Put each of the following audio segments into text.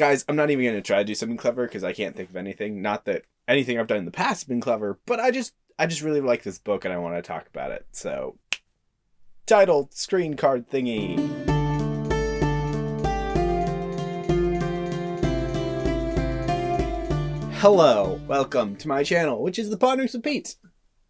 Guys, I'm not even going to try to do something clever because I can't think of anything. Not that anything I've done in the past has been clever, but I just really like this book and I want to talk about it. So, title, screen card thingy. Hello, welcome to my channel, which is The Ponderings of Pete.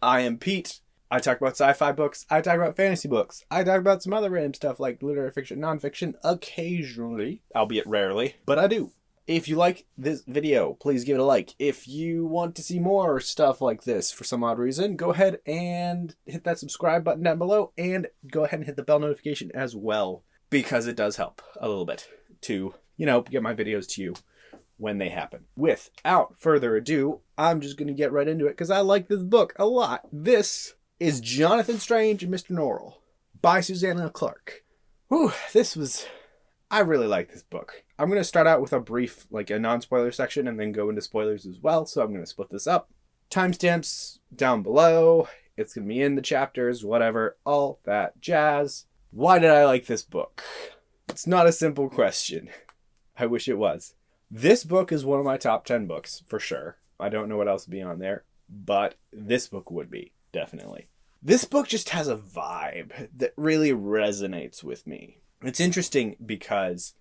I am Pete. I talk about sci-fi books, I talk about fantasy books, I talk about some other random stuff like literary fiction, nonfiction, occasionally, albeit rarely, but I do. If you like this video, please give it a like. If you want to see more stuff like this for some odd reason, go ahead and hit that subscribe button down below and go ahead and hit the bell notification as well, because it does help a little bit to, get my videos to you when they happen. Without further ado, I'm just going to get right into it because I like this book a lot. This is Jonathan Strange and Mr. Norrell by Susanna Clarke. Whew, I really like this book. I'm going to start out with a brief, a non-spoiler section and then go into spoilers as well. So I'm going to split this up. Timestamps down below. It's going to be in the chapters, whatever, all that jazz. Why did I like this book? It's not a simple question. I wish it was. This book is one of my top 10 books, for sure. I don't know what else would be on there, but this book would be, definitely. This book just has a vibe that really resonates with me. It's interesting because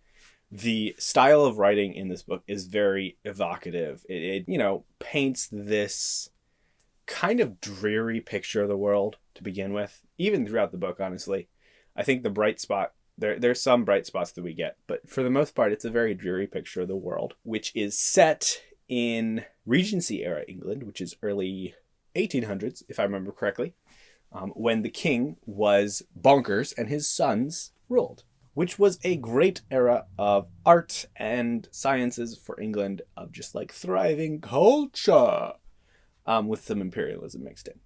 the style of writing in this book is very evocative. It paints this kind of dreary picture of the world to begin with, even throughout the book, honestly. I think the bright spot, there's some bright spots that we get, but for the most part, it's a very dreary picture of the world, which is set in Regency era England, which is early 1800s, if I remember correctly, when the king was bonkers and his sons ruled, which was a great era of art and sciences for England, of just thriving culture, with some imperialism mixed in.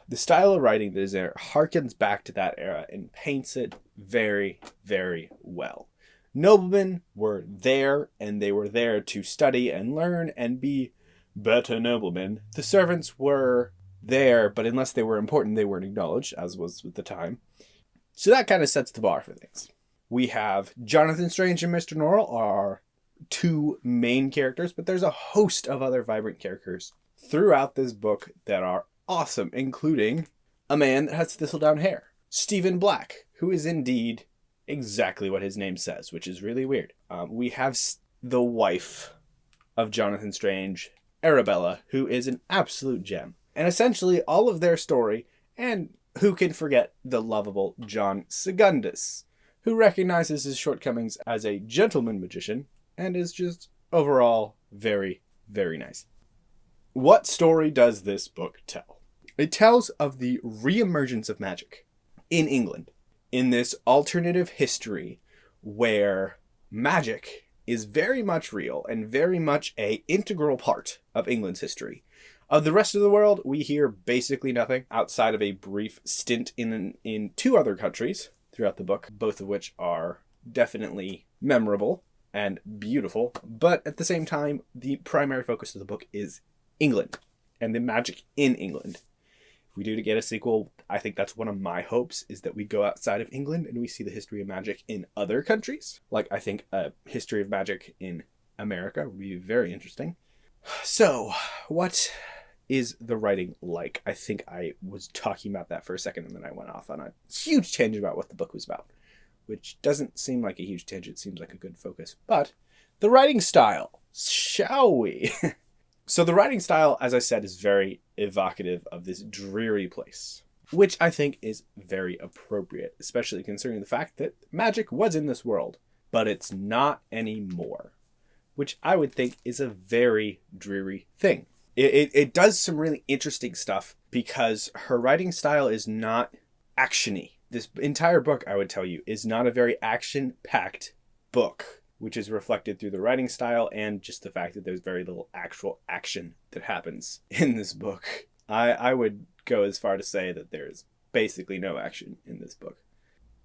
The style of writing that is there harkens back to that era and paints it very, very well. Noblemen were there, and they were there to study and learn and be better noblemen. The servants were there, but unless they were important, they weren't acknowledged, as was with the time. So that kind of sets the bar for things. We have Jonathan Strange and Mr. Norrell are two main characters, but there's a host of other vibrant characters throughout this book that are awesome, including a man that has thistledown hair, Stephen Black, who is indeed exactly what his name says, which is really weird. We have the wife of Jonathan Strange, Arabella, who is an absolute gem. And essentially all of their story, and who can forget the lovable John Segundus, who recognizes his shortcomings as a gentleman magician and is just overall very, very nice. What story does this book tell? It tells of the reemergence of magic in England, in this alternative history where magic is very much real and very much an integral part of England's history. Of the rest of the world, we hear basically nothing outside of a brief stint in two other countries throughout the book, both of which are definitely memorable and beautiful. But at the same time, the primary focus of the book is England and the magic in England. If we do to get a sequel, I think that's one of my hopes, is that we go outside of England and we see the history of magic in other countries. I think a history of magic in America would be very interesting. So, what is the writing like? I think I was talking about that for a second and then I went off on a huge tangent about what the book was about, which doesn't seem like a huge tangent. It seems like a good focus. But the writing style, shall we? So the writing style, as I said, is very evocative of this dreary place, which I think is very appropriate, especially considering the fact that magic was in this world, but it's not anymore, which I would think is a very dreary thing. It does some really interesting stuff because her writing style is not action-y. This entire book, I would tell you, is not a very action-packed book, which is reflected through the writing style and just the fact that there's very little actual action that happens in this book. I would go as far to say that there's basically no action in this book.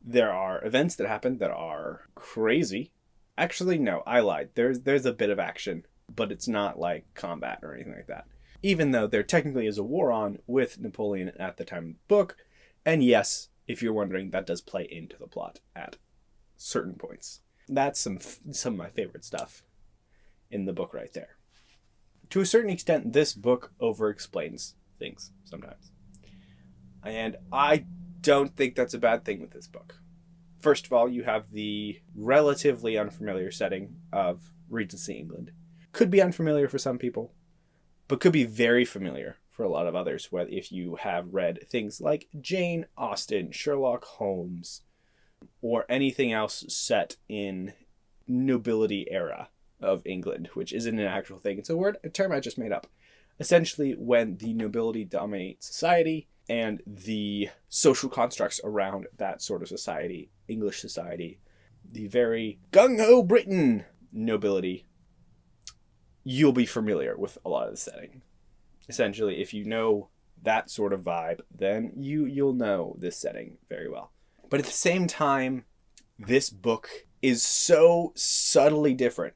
There are events that happen that are crazy. Actually, no, I lied. There's a bit of action, but it's not like combat or anything like that. Even though there technically is a war on with Napoleon at the time of the book. And yes, if you're wondering, that does play into the plot at certain points. That's some of my favorite stuff in the book right there. To a certain extent, this book over-explains things sometimes. And I don't think that's a bad thing with this book. First of all, you have the relatively unfamiliar setting of Regency England. Could be unfamiliar for some people, but could be very familiar for a lot of others, whether if you have read things like Jane Austen, Sherlock Holmes, or anything else set in nobility era of England, which isn't an actual thing. It's a term I just made up. Essentially, when the nobility dominate society and the social constructs around that sort of society, English society, the very gung-ho Britain nobility, you'll be familiar with a lot of the setting. Essentially, if you know that sort of vibe, then you'll know this setting very well. But at the same time, this book is so subtly different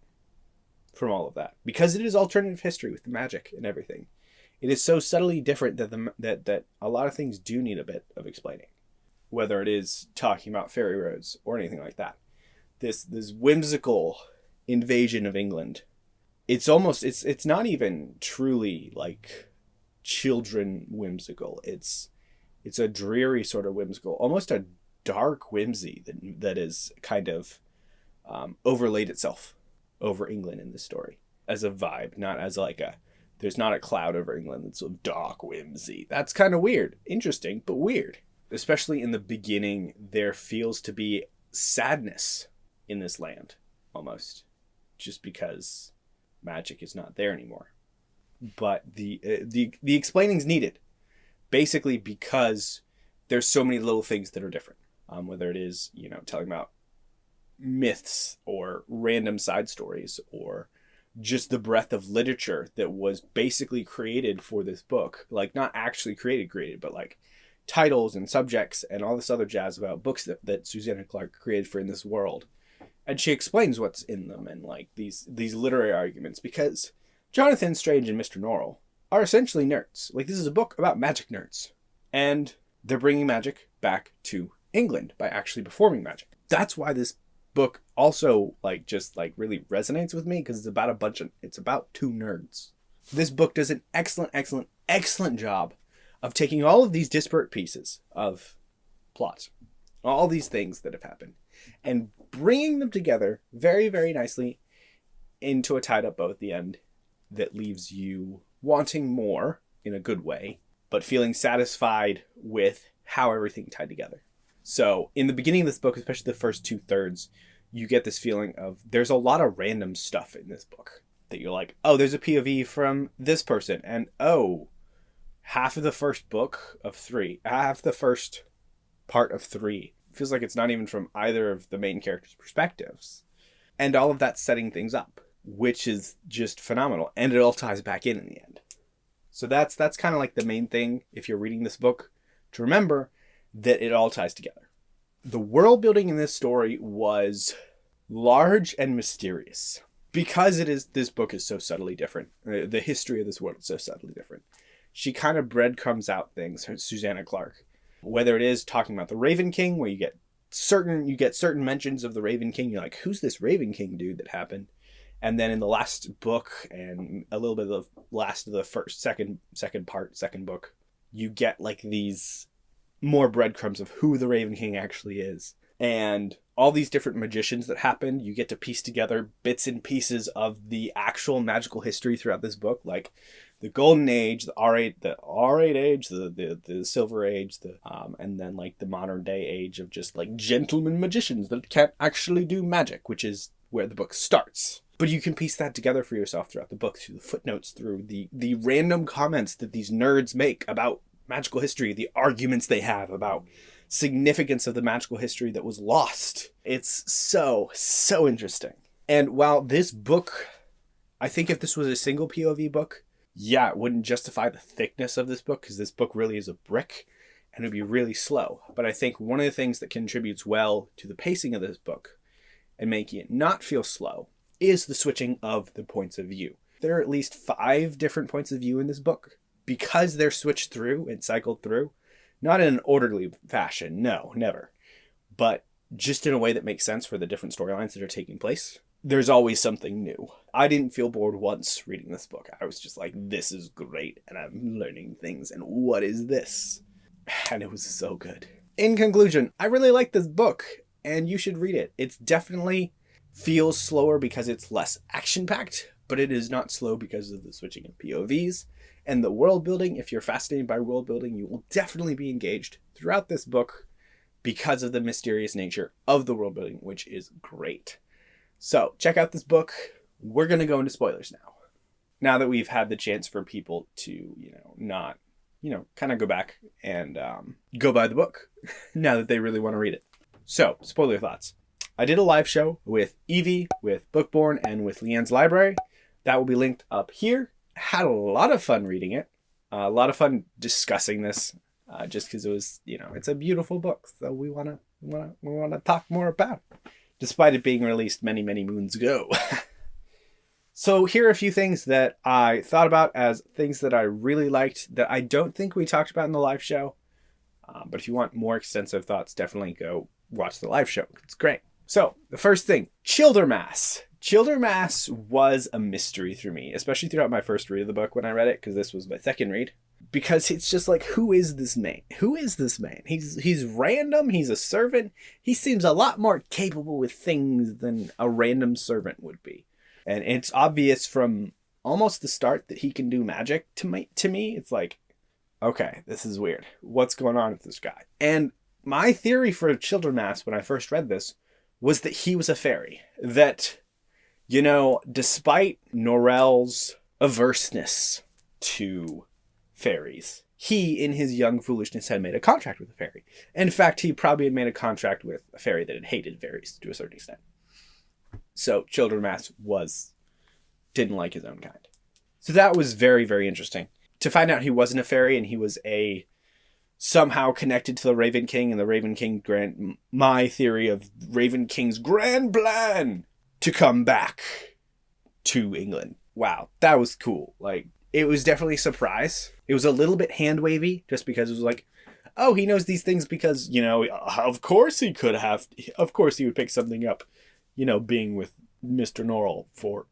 from all of that, because it is alternative history with the magic and everything. It is so subtly different that a lot of things do need a bit of explaining, whether it is talking about fairy roads or anything like that. This whimsical invasion of England, it's not even truly like children whimsical. It's a dreary sort of whimsical, almost a dark whimsy that is kind of overlaid itself over England in this story as a vibe, not as like there's not a cloud over England that's sort of dark whimsy. That's kind of weird. Interesting, but weird. Especially in the beginning, there feels to be sadness in this land, almost, just because magic is not there anymore. But the explaining's needed, basically because there's so many little things that are different. Whether it is, telling about myths or random side stories, or just the breadth of literature that was basically created for this book. Like, not actually created, but like titles and subjects and all this other jazz about books that Susanna Clarke created for in this world. And she explains what's in them and like these literary arguments, because Jonathan Strange and Mr. Norrell are essentially nerds. Like, this is a book about magic nerds. And they're bringing magic back to England by actually performing magic. That's why this book also really resonates with me, because it's about two nerds. This book does an excellent job of taking all of these disparate pieces of plot, all these things that have happened, and bringing them together very, very nicely into a tied up bow at the end that leaves you wanting more in a good way, but feeling satisfied with how everything tied together. So in the beginning of this book, especially the first 2/3, you get this feeling of there's a lot of random stuff in this book that you're like, oh, there's a POV from this person. And half of the first part of 3 feels like it's not even from either of the main characters' perspectives. And all of that setting things up, which is just phenomenal. And it all ties back in the end. So that's kind of like the main thing, if you're reading this book, to remember that it all ties together. The world building in this story was large and mysterious, because this book is so subtly different. The history of this world is so subtly different. She kind of breadcrumbs out things, Susanna Clarke, whether it is talking about the Raven King, where you get certain mentions of the Raven King. You're like, who's this Raven King dude that happened? And then in the last book and a little bit of the last of the second book, you get like these more breadcrumbs of who the Raven King actually is. And all these different magicians that happen, you get to piece together bits and pieces of the actual magical history throughout this book, like the Golden Age, the R8 age, the Silver Age, and then like the modern day age of just like gentleman magicians that can't actually do magic, which is where the book starts. But you can piece that together for yourself throughout the book, through the footnotes, through the random comments that these nerds make about magical history, the arguments they have about significance of the magical history that was lost. It's so interesting. And while this book, I think if this was a single POV book, it wouldn't justify the thickness of this book, because this book really is a brick and it'd be really slow. But I think one of the things that contributes well to the pacing of this book and making it not feel slow is the switching of the points of view. There are at least 5 different points of view in this book, because they're switched through and cycled through, not in an orderly fashion, no, never, but just in a way that makes sense for the different storylines that are taking place. there's always something new. I didn't feel bored once reading this book. I was just like, this is great, and I'm learning things, and what is this? And it was so good. In conclusion, I really like this book, and you should read it. It's definitely feels slower because it's less action-packed, but it is not slow because of the switching of POVs and the world building. If you're fascinated by world building, you will definitely be engaged throughout this book because of the mysterious nature of the world building, which is great. So check out this book. We're going to go into spoilers now. Now that we've had the chance for people to, not, kind of go back and go buy the book now that they really want to read it. So, spoiler thoughts. I did a live show with Evie, with Bookborn, and with Leanne's Library. That will be linked up here. Had a lot of fun reading it. A lot of fun discussing this, just because it was, it's a beautiful book. So we want to talk more about it, despite it being released many, many moons ago. So here are a few things that I thought about as things that I really liked that I don't think we talked about in the live show. But if you want more extensive thoughts, definitely go watch the live show. It's great. So the first thing, Childermass. Childermass was a mystery through me, especially throughout my first read of the book when I read it, because this was my second read. Because it's just like, who is this man? Who is this man? He's random. He's a servant. He seems a lot more capable with things than a random servant would be. And it's obvious from almost the start that he can do magic to me. It's like, okay, this is weird. What's going on with this guy? And my theory for Childermass when I first read this was that he was a fairy. That, despite Norrell's averseness to fairies, he, in his young foolishness, had made a contract with a fairy. In fact, he probably had made a contract with a fairy that had hated fairies to a certain extent. So Childermass didn't like his own kind. So that was very, very interesting. To find out he wasn't a fairy and he was somehow connected to the Raven King, and the Raven King my theory of Raven King's grand plan to come back to England. Wow, that was cool. Like, it was definitely a surprise. It was a little bit hand-wavy, just because it was like, oh, he knows these things because, of course he would pick something up, being with Mr. Norrell for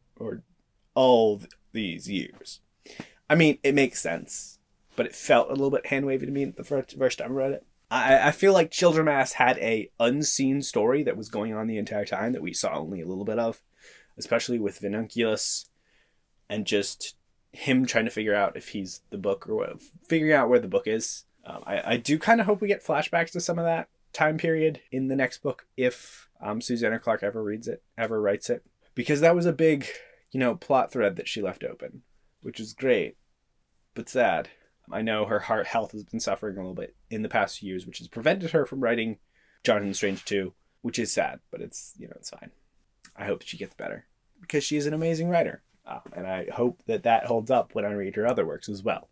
all these years. I mean, it makes sense, but it felt a little bit hand-wavy to me the first time I read it. I feel like Childermass had a unseen story that was going on the entire time that we saw only a little bit of, especially with Vinunculus and just him trying to figure out if he's the book or what, figuring out where the book is. I do kind of hope we get flashbacks to some of that time period in the next book if Susanna Clarke ever writes it, because that was a big, plot thread that she left open, which is great, but sad. I know her heart health has been suffering a little bit in the past few years, which has prevented her from writing Jonathan Strange 2, which is sad, but it's, it's fine. I hope she gets better because she is an amazing writer. And I hope that holds up when I read her other works as well.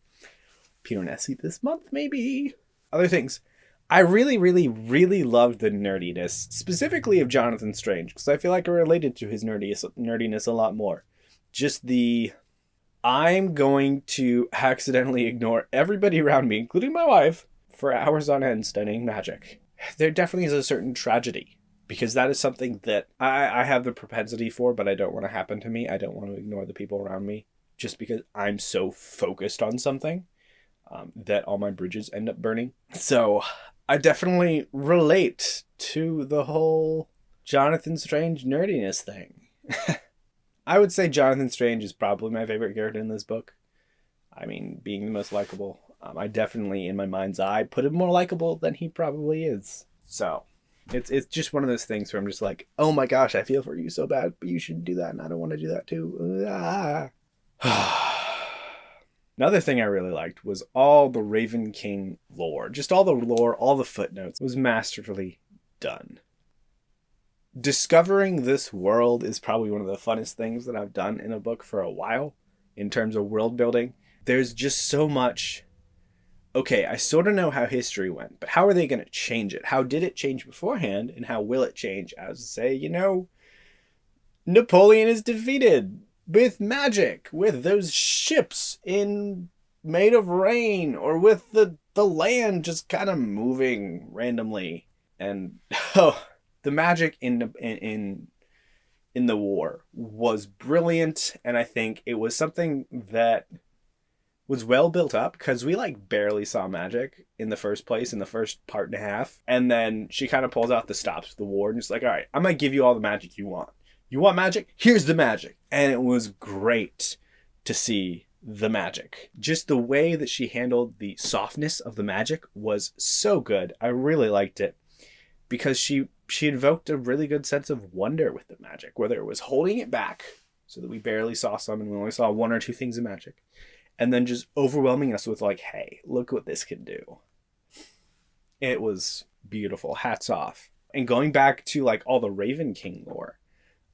Peter Nessie this month, maybe. Other things. I really, really, really loved the nerdiness, specifically of Jonathan Strange, because I feel like I related to his nerdiness a lot more. Just I'm going to accidentally ignore everybody around me, including my wife, for hours on end studying magic. There definitely is a certain tragedy, because that is something that I have the propensity for, but I don't want to happen to me. I don't want to ignore the people around me, just because I'm so focused on something that all my bridges end up burning. So I definitely relate to the whole Jonathan Strange nerdiness thing. I would say Jonathan Strange is probably my favorite character in this book. I mean, being the most likable. I definitely, in my mind's eye, put him more likable than he probably is. So, it's just one of those things where I'm just like, oh my gosh, I feel for you so bad, but you shouldn't do that, and I don't want to do that too. Another thing I really liked was all the Raven King lore. Just all the lore, all the footnotes was masterfully done. Discovering this world is probably one of the funnest things that I've done in a book for a while in terms of world building. There's just so much. Okay, I sort of know how history went, but how are they going to change it? How did it change beforehand, and how will it change as, say, Napoleon is defeated with magic, with those ships made of rain, or with the land just kind of moving randomly. And, the magic in in the war was brilliant, and I think it was something that was well built up because we like barely saw magic in the first place in the first part and a half, and then she kind of pulls out the stops of the war and just like, all right, I'm gonna give you all the magic you want. You want magic? Here's the magic. And it was great to see the magic. Just the way that she handled the softness of the magic was so good. I really liked it because she invoked a really good sense of wonder with the magic, whether it was holding it back so that we barely saw some and we only saw one or two things of magic, and then just overwhelming us with like, hey, look what this can do. It was beautiful. Hats off. And going back to like all the Raven King lore,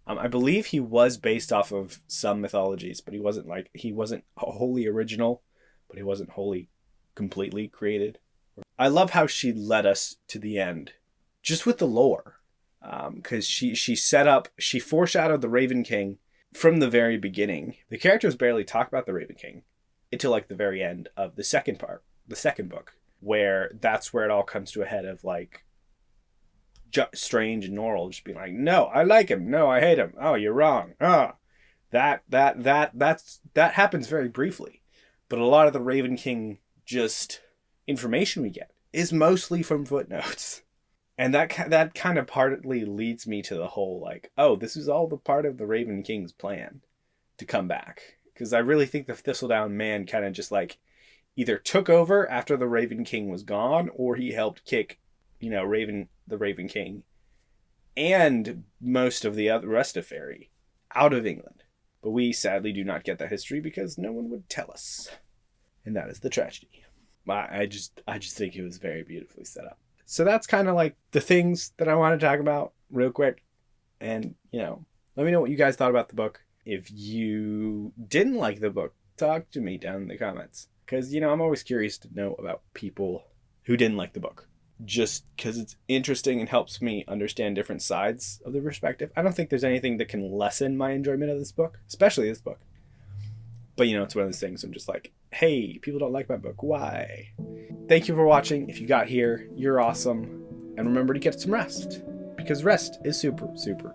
I believe he was based off of some mythologies, but he wasn't wholly original, but he wasn't wholly completely created. I love how she led us to the end, just with the lore, because she foreshadowed the Raven King from the very beginning. The characters barely talk about the Raven King until like the very end of the second book, where that's where it all comes to a head of like Strange and Norrell just being like, no, I like him. No, I hate him. Oh, you're wrong. That happens very briefly. But a lot of the Raven King just information we get is mostly from footnotes. And that kind of partly leads me to the whole like, oh, this is all the part of the Raven King's plan to come back. Because I really think the Thistledown Man kind of just like either took over after the Raven King was gone, or he helped kick, the Raven King and most of the rest of Fairy out of England. But we sadly do not get that history because no one would tell us. And that is the tragedy. I just think it was very beautifully set up. So that's kind of like the things that I want to talk about real quick. And, let me know what you guys thought about the book. If you didn't like the book, talk to me down in the comments. Because, I'm always curious to know about people who didn't like the book. Just because it's interesting and helps me understand different sides of the perspective. I don't think there's anything that can lessen my enjoyment of this book, especially this book. But, it's one of those things I'm just like, hey, people don't like my book. Why? Thank you for watching. If you got here, you're awesome. And remember to get some rest, because rest is super, super